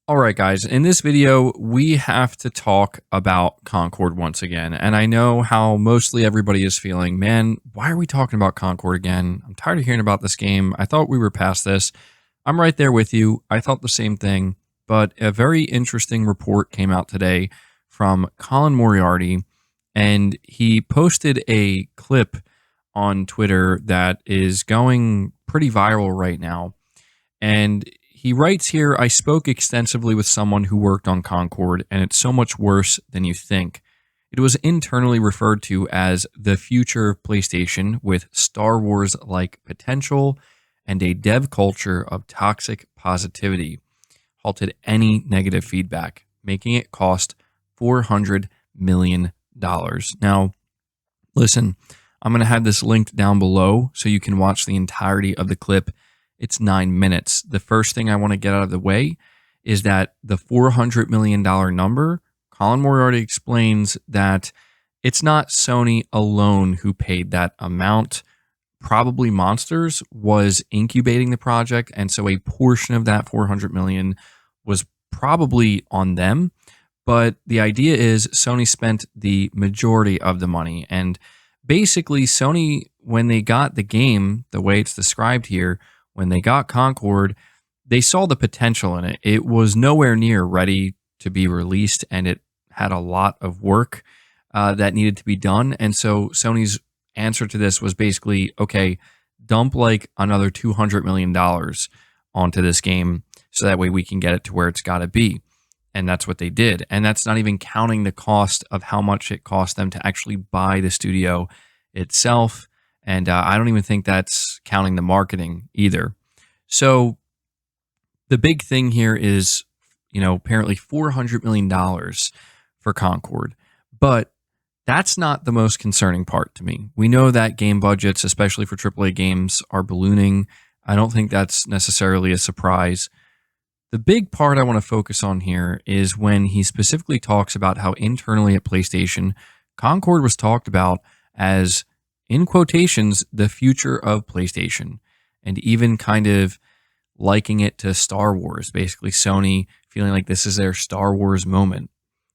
All right, guys, in this video, we have to talk about Concord once again. And I know how mostly everybody is feeling. Man, why are we talking about Concord again? I'm tired of hearing about this game. I thought we were past this. I'm right there with you. I thought the same thing. But a very interesting report came out today from Colin Moriarty, and he posted a clip on Twitter that is going pretty viral right now. And he writes here, I spoke extensively with someone who worked on Concord, and it's so much worse than you think. It was internally referred to as the future of PlayStation, with Star Wars like potential and a dev culture of toxic positivity, halted any negative feedback, making it cost $400 million. Now, listen, I'm going to have this linked down below so you can watch the entirety of the clip. It's 9 minutes. The first thing I want to get out of the way is that the $400 million number, Colin Moriarty explains that it's not Sony alone who paid that amount. Probably Monsters was incubating the project, and so a portion of that $400 million was probably on them. But the idea is Sony spent the majority of the money. And basically, Sony, when they got the game, the way it's described here, when they got Concord, they saw the potential in it. It was nowhere near ready to be released, and it had a lot of work that needed to be done. And so Sony's answer to this was basically, okay, dump like another $200 million onto this game so that way we can get it to where it's got to be. And that's what they did. And that's not even counting the cost of how much it cost them to actually buy the studio itself. And I don't even think that's counting the marketing either. So the big thing here is, apparently $400 million for Concord. But that's not the most concerning part to me. We know that game budgets, especially for AAA games, are ballooning. I don't think that's necessarily a surprise. The big part I want to focus on here is when he specifically talks about how internally at PlayStation, Concord was talked about as, in quotations, the future of PlayStation, and even kind of liking it to Star Wars, basically Sony feeling like this is their Star Wars moment.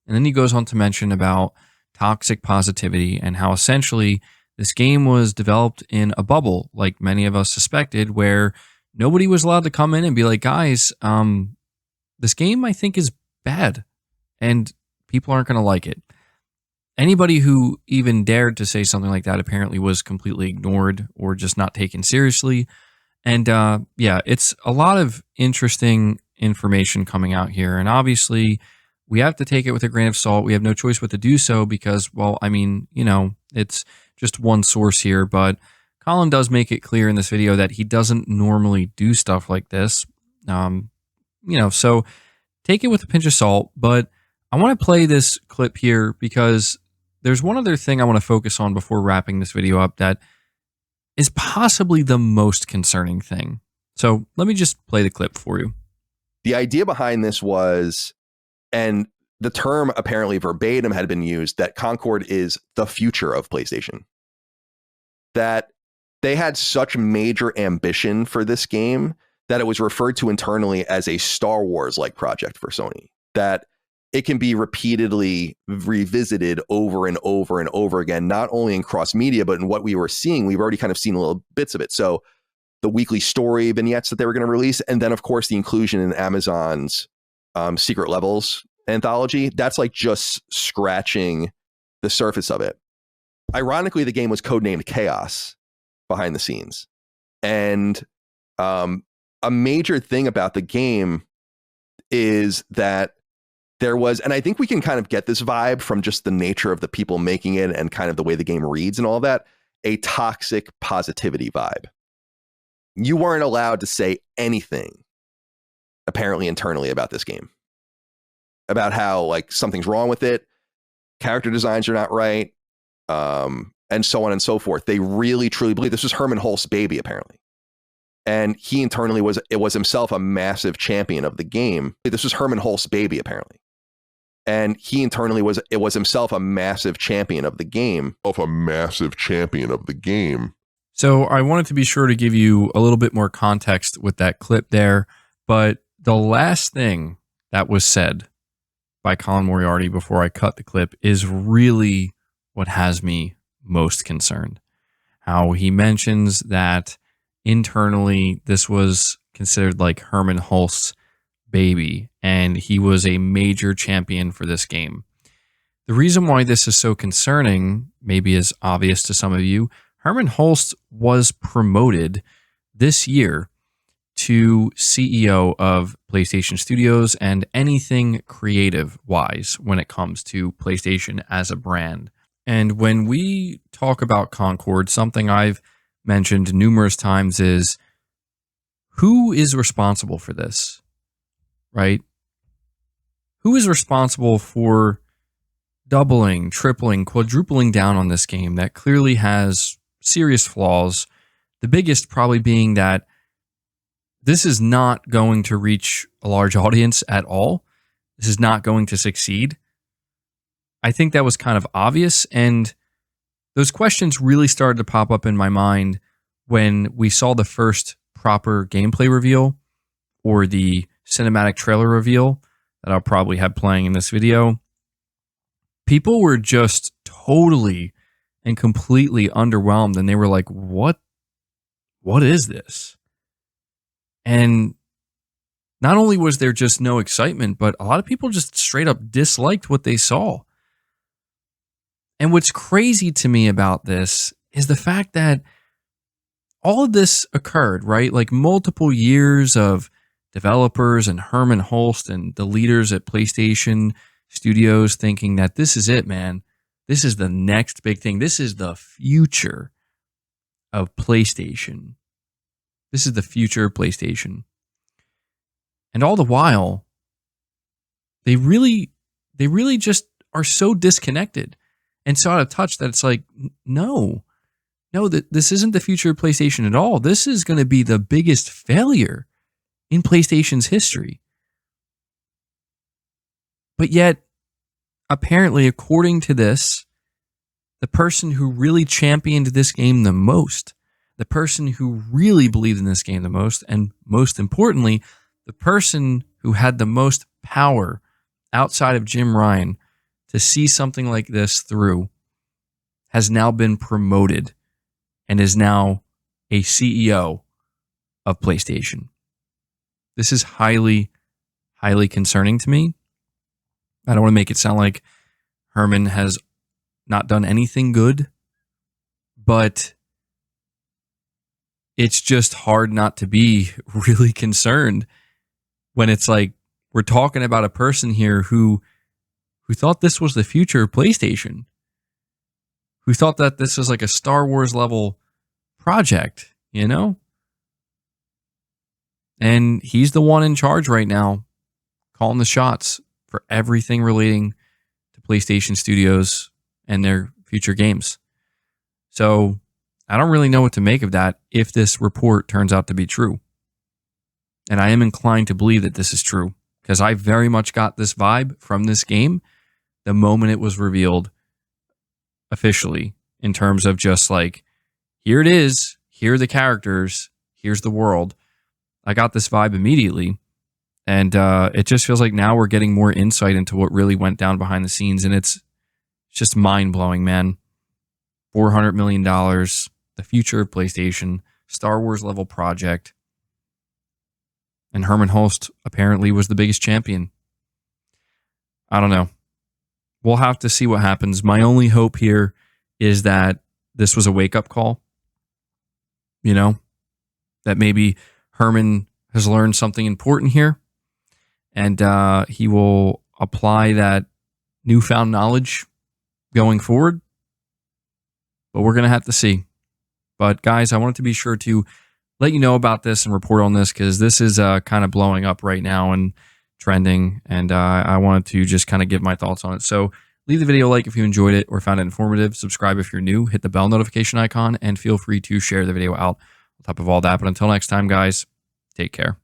And then he goes on to mention about toxic positivity and how essentially this game was developed in a bubble, like many of us suspected, where nobody was allowed to come in and be like, guys, this game I think is bad and people aren't going to like it. Anybody who even dared to say something like that apparently was completely ignored or just not taken seriously. And yeah, it's a lot of interesting information coming out here. And obviously, we have to take it with a grain of salt. We have no choice but to do so because, well, I mean, it's just one source here. But Colin does make it clear in this video that he doesn't normally do stuff like this. So take it with a pinch of salt. But I want to play this clip here because there's one other thing I want to focus on before wrapping this video up that is possibly the most concerning thing. So let me just play the clip for you. The idea behind this was, and the term apparently verbatim had been used, that Concord is the future of PlayStation. That they had such major ambition for this game that it was referred to internally as a Star Wars-like project for Sony. That it can be repeatedly revisited over and over and over again, not only in cross-media, but in what we were seeing. We've already kind of seen little bits of it. So the weekly story vignettes that they were going to release, and then, of course, the inclusion in Amazon's Secret Levels anthology, that's like just scratching the surface of it. Ironically, the game was codenamed Chaos behind the scenes. And a major thing about the game is that there was, and I think we can kind of get this vibe from just the nature of the people making it and kind of the way the game reads and all that, a toxic positivity vibe. You weren't allowed to say anything, apparently internally, about this game. About how like something's wrong with it, character designs are not right, and so on and so forth. They really, truly believe this was Herman Hulst's baby, apparently. And he internally was himself a massive champion of the game. This was Herman Hulst's baby, apparently. And he internally was himself a massive champion of the game. So I wanted to be sure to give you a little bit more context with that clip there. But the last thing that was said by Colin Moriarty before I cut the clip is really what has me most concerned. How he mentions that internally this was considered like Herman Hulst's baby, and he was a major champion for this game. The reason why this is so concerning maybe is obvious to some of you. Herman Hulst was promoted this year to CEO of PlayStation Studios and anything creative wise when it comes to PlayStation as a brand. And when we talk about Concord, something I've mentioned numerous times is who is responsible for this, right? Who is responsible for doubling, tripling, quadrupling down on this game that clearly has serious flaws? The biggest probably being that this is not going to reach a large audience at all. This is not going to succeed. I think that was kind of obvious, and those questions really started to pop up in my mind when we saw the first proper gameplay reveal or the cinematic trailer reveal that I'll probably have playing in this video. People were just totally and completely underwhelmed, and they were like, what is this? And not only was there just no excitement, but a lot of people just straight up disliked what they saw. And what's crazy to me about this is the fact that all of this occurred, right? Like multiple years of developers and Herman Hulst and the leaders at PlayStation Studios thinking that this is it, man. This is the next big thing. This is the future of PlayStation. This is the future of PlayStation. And all the while, they really just are so disconnected and so out of touch that it's like, no, this isn't the future of PlayStation at all. This is going to be the biggest failure in PlayStation's history. But yet, apparently, according to this, the person who really championed this game the most, the person who really believed in this game the most, and most importantly, the person who had the most power outside of Jim Ryan to see something like this through, has now been promoted and is now a CEO of PlayStation. This is highly, highly concerning to me. I don't want to make it sound like Herman has not done anything good, but it's just hard not to be really concerned when it's like we're talking about a person here who thought this was the future of PlayStation, who thought that this was like a Star Wars level project, you know? And he's the one in charge right now, calling the shots for everything relating to PlayStation Studios and their future games. So I don't really know what to make of that if this report turns out to be true. And I am inclined to believe that this is true because I very much got this vibe from this game the moment it was revealed officially, in terms of just like, here it is, here are the characters, here's the world. I got this vibe immediately. And it just feels like now we're getting more insight into what really went down behind the scenes. And it's just mind-blowing, man. $400 million, the future of PlayStation, Star Wars level project. And Herman Hulst apparently was the biggest champion. I don't know. We'll have to see what happens. My only hope here is that this was a wake-up call. You know, that maybe Herman has learned something important here, and he will apply that newfound knowledge going forward. But we're going to have to see. But guys, I wanted to be sure to let you know about this and report on this because this is kind of blowing up right now and trending, and I wanted to just kind of give my thoughts on it. So leave the video a like if you enjoyed it or found it informative. Subscribe if you're new. Hit the bell notification icon, and feel free to share the video out on top of all that. But until next time, guys, take care.